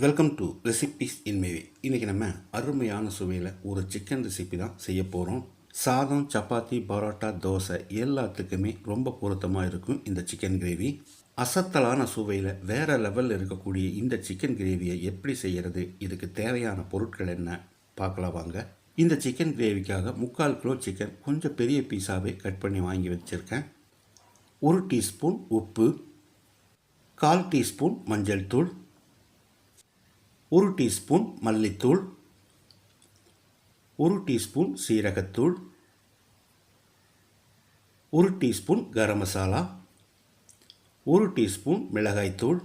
Welcome to recipes in மேவே. இன்றைக்கி நம்ம அருமையான சுவையில் ஒரு சிக்கன் ரெசிபி தான் செய்ய போகிறோம். சாதம், சப்பாத்தி, பரோட்டா, தோசை எல்லாத்துக்குமே ரொம்ப பொருத்தமாக இருக்கும் இந்த சிக்கன் கிரேவி. அசத்தலான சுவையில் வேறு லெவலில் இருக்கக்கூடிய இந்த சிக்கன் கிரேவியை எப்படி செய்கிறது, இதுக்கு தேவையான பொருட்கள் என்ன பார்க்கலாம் வாங்க. இந்த சிக்கன் கிரேவிக்காக 3/4 கிலோ சிக்கன் கொஞ்சம் பெரிய பீஸாகவே கட் பண்ணி வாங்கி வச்சுருக்கேன். 1 டீஸ்பூன் உப்பு, 1/4 டீஸ்பூன் மஞ்சள் தூள், 1 டீஸ்பூன் மல்லித்தூள், 1 டீஸ்பூன் சீரகத்தூள், 1 டீஸ்பூன் கரம் மசாலா, 1 டீஸ்பூன் மிளகாய்த்தூள்,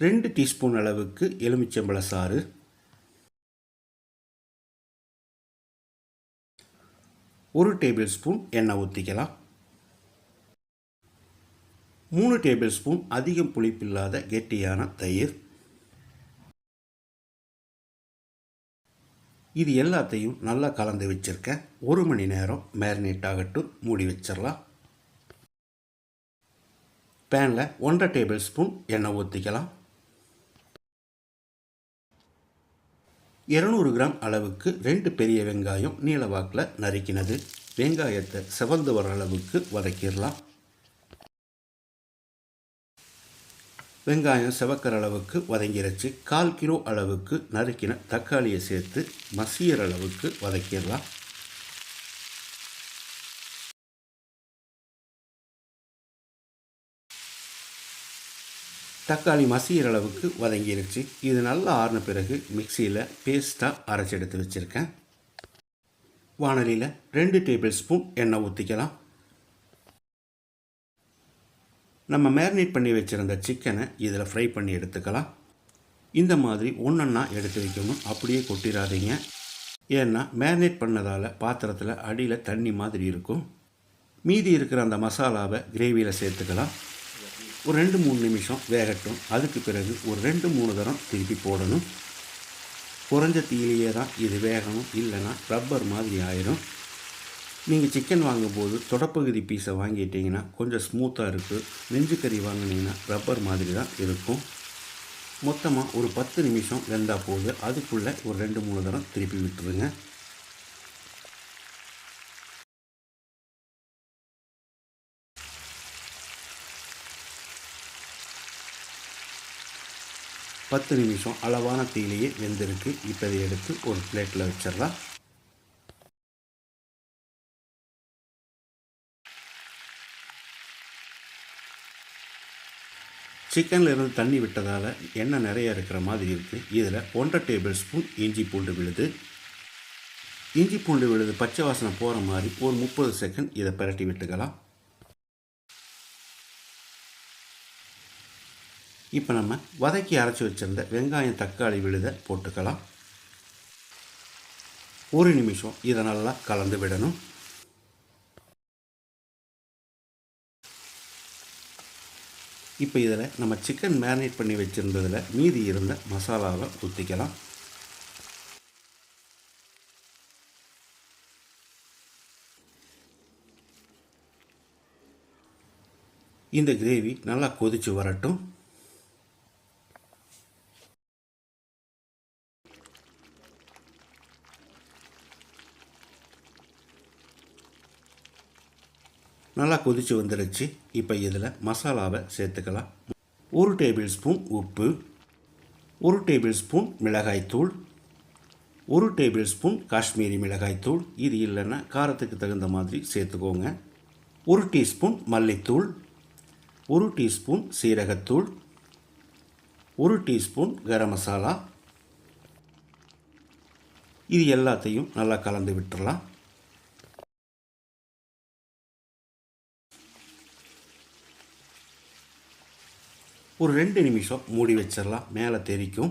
2 டீஸ்பூன் அளவுக்கு எலுமிச்சம்பழ சாறு, 1 டேபிள் ஸ்பூன் எண்ணெய் ஊற்றிக்கலாம். 3 டேபிள் ஸ்பூன் அதிகம் புளிப்பில்லாத கெட்டியான தயிர். இது எல்லாத்தையும் நல்லா கலந்து வச்சுருக்கேன். 1 மணி நேரம் மேரினேட் ஆகட்டும், மூடி வச்சிடலாம். பேனில் 1/2 டேபிள் ஸ்பூன் எண்ணெய் ஊற்றிக்கலாம். 200 கிராம் அளவுக்கு 2 பெரிய வெங்காயம் நீல வாக்கில் நறுக்கினது. வெங்காயத்தை செவந்து வர அளவுக்கு வதக்கிடலாம். வெங்காயம் செவக்கிற அளவுக்கு வதங்கிருச்சு. 1/4 கிலோ அளவுக்கு நறுக்கின தக்காளியை சேர்த்து மசிகிற அளவுக்கு வதக்கிடலாம். தக்காளி மசிகிற அளவுக்கு வதங்கிருச்சு. இது நல்லா ஆறின பிறகு மிக்சியில் பேஸ்ட்டாக அரைச்சி எடுத்து வச்சுருக்கேன். வாணலியில் 2 டேபிள் ஸ்பூன் எண்ணெய் ஊற்றிக்கலாம். நம்ம மேரினேட் பண்ணி வச்சுருந்த சிக்கனை இதில் ஃப்ரை பண்ணி எடுத்துக்கலாம். இந்த மாதிரி ஒன்றொன்னா எடுத்து வைக்கணும், அப்படியே கொட்டிடாதீங்க. ஏன்னா மேரினேட் பண்ணதால் பாத்திரத்தில் அடியில் தண்ணி மாதிரி இருக்கும். மீதி இருக்கிற அந்த மசாலாவை கிரேவியில் சேர்த்துக்கலாம். ஒரு 2-3 நிமிஷம் வேகட்டும். அதுக்கு பிறகு ஒரு 2-3 தரம் திருப்பி போடணும். குறைஞ்ச தீயிலேயே தான் இது வேகணும், இல்லைன்னா ரப்பர் மாதிரி ஆயிரும். நீங்கள் சிக்கன் வாங்கும்போது தொடப்பகுதி பீஸை வாங்கிட்டீங்கன்னா கொஞ்சம் ஸ்மூத்தாக இருக்குது. நெஞ்சுக்கறி வாங்கினீங்கன்னா ரப்பர் மாதிரி தான் இருக்கும். மொத்தமாக ஒரு 10 நிமிஷம் வெந்தால் போது. அதுக்குள்ளே ஒரு 2-3 தரம் திருப்பி விட்டுருங்க. பத்து நிமிஷம் அளவான தீயிலேயே வெந்திருக்கு. இப்போ இதை எடுத்து ஒரு பிளேட்டில் வச்சிடலாம். சிக்கனில் இருந்து தண்ணி விட்டதால் எண்ணெய் நிறைய இருக்கிற மாதிரி இருக்குது. இதில் 1/2 டேபிள் ஸ்பூன் இஞ்சி பூண்டு விழுது. இஞ்சி பூண்டு விழுது பச்சை வாசனை போகிற மாதிரி ஒரு 30 செகண்ட் இதை பிரட்டி விட்டுக்கலாம். இப்போ நம்ம வதக்கி அரைச்சி வச்சுருந்த வெங்காயம் தக்காளி விழுதை போட்டுக்கலாம். 1 நிமிஷம் இதை நல்லா கலந்து விடணும். இப்போ இதில் நம்ம சிக்கன் மேரினேட் பண்ணி வச்சுருந்ததில் மீதி இருந்த மசாலாவை ஊற்றிக்கலாம். இந்த கிரேவி நல்லா கொதிச்சு வரட்டும். நல்லா கொதித்து வந்துடுச்சு. இப்போ இதில் மசாலாவை சேர்த்துக்கலாம். 1 டேபிள் ஸ்பூன் உப்பு, 1 டேபிள் ஸ்பூன் மிளகாய்த்தூள், 1 டேபிள் ஸ்பூன் காஷ்மீரி மிளகாய்த்தூள். இது இல்லைன்னா காரத்துக்கு தகுந்த மாதிரி சேர்த்துக்கோங்க. 1 டீஸ்பூன் மல்லித்தூள், 1 டீஸ்பூன் சீரகத்தூள், 1 டீஸ்பூன் கரம் மசாலா. இது எல்லாத்தையும் நல்லா கலந்து விட்டுறலாம். ஒரு 2 நிமிஷம் மூடி வச்சிடலாம். மேலே தெரிக்கும்.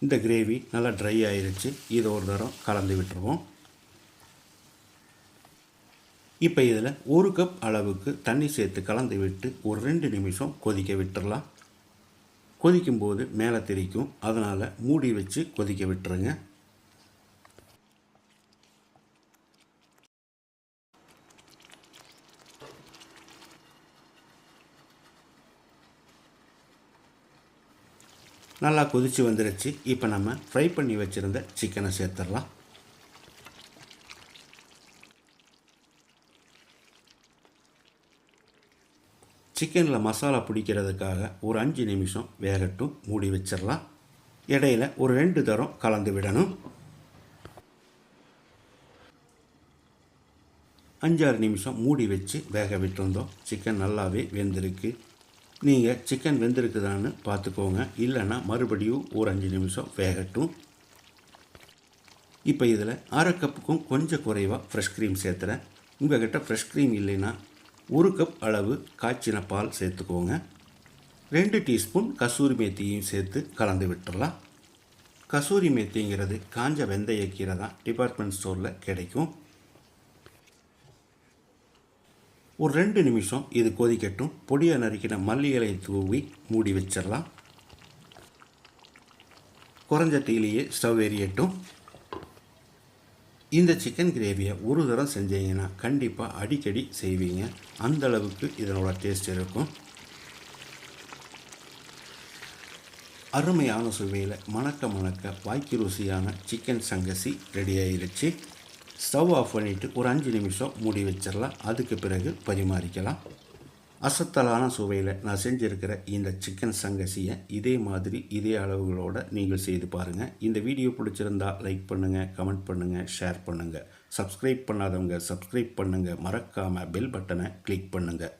இந்த கிரேவி நல்லா ட்ரை ஆயிருச்சு. இதை ஒரு தரம் கலந்து விட்டுருவோம். இப்போ இதில் 1 கப் அளவுக்கு தண்ணி சேர்த்து கலந்து விட்டு ஒரு 2 நிமிஷம் கொதிக்க விட்டுடலாம். கொதிக்கும்போது மேலே தெரிக்கும், அதனால் மூடி வச்சு கொதிக்க விட்டுருங்க. நல்லா கொதித்து வந்துருச்சு. இப்போ நம்ம ஃப்ரை பண்ணி வச்சுருந்த சிக்கனை சேர்த்துடலாம். சிக்கனில் மசாலா பிடிக்கிறதுக்காக ஒரு 5 நிமிஷம் வேகட்டும், மூடி வச்சிடலாம். இடையில ஒரு 2 தரம் கலந்து விடணும். 5-6 நிமிஷம் மூடி வச்சு வேக விட்டுருந்தோம். சிக்கன் நல்லாவே வெந்திருக்கு. நீங்கள் சிக்கன் வெந்திருக்குதான்னு பார்த்துக்கோங்க. இல்லைன்னா மறுபடியும் ஒரு 5 நிமிஷம் வேகட்டும். இப்போ இதில் 1/2 கப்புக்கும் கொஞ்சம் குறைவாக ஃப்ரெஷ் க்ரீம் சேர்த்துறேன். உங்கள் கிட்ட ஃப்ரெஷ் க்ரீம் இல்லைன்னா 1 கப் அளவு காய்ச்சின பால் சேர்த்துக்கோங்க. 2 டீஸ்பூன் கசூரி மேத்தியும் சேர்த்து கலந்து விட்டுடலாம். கசூரி மேத்திங்கிறது காஞ்ச வெந்தயக்கீரை தான், டிபார்ட்மெண்ட் ஸ்டோரில் கிடைக்கும். ஒரு 2 நிமிஷம் இது கொதிக்கட்டும். பொடியாக நறுக்கின மல்லி இலை தூவி மூடி வச்சிடலாம். குறைஞ்ச தீயிலேயே ஸ்டவ் எரியட்டும். இந்த சிக்கன் கிரேவியை ஒரு தரம் செஞ்சீங்கன்னா கண்டிப்பாக அடிக்கடி செய்வீங்க. அந்தளவுக்கு இதனோட டேஸ்ட் இருக்கும். அருமையான சுவையில் மணக்க வாய்க்கு ருசியான சிக்கன் சங்கசி ரெடி ஆயிடுச்சு. ஸ்டவ் ஆஃப் பண்ணிவிட்டு ஒரு 5 நிமிஷம் மூடி வச்சிடலாம். அதுக்கு பிறகு பரிமாறிக்கலாம். அசத்தலான சுவையில் நான் செஞ்சுருக்கிற இந்த சிக்கன் சங்கசியை இதே மாதிரி இதே அளவுகளோடு நீங்கள் செய்து பாருங்கள். இந்த வீடியோ பிடிச்சிருந்தால் லைக் பண்ணுங்கள், கமெண்ட் பண்ணுங்கள், ஷேர் பண்ணுங்கள். சப்ஸ்கிரைப் பண்ணாதவங்க சப்ஸ்கிரைப் பண்ணுங்கள். மறக்காமல் பெல் பட்டனை கிளிக் பண்ணுங்கள்.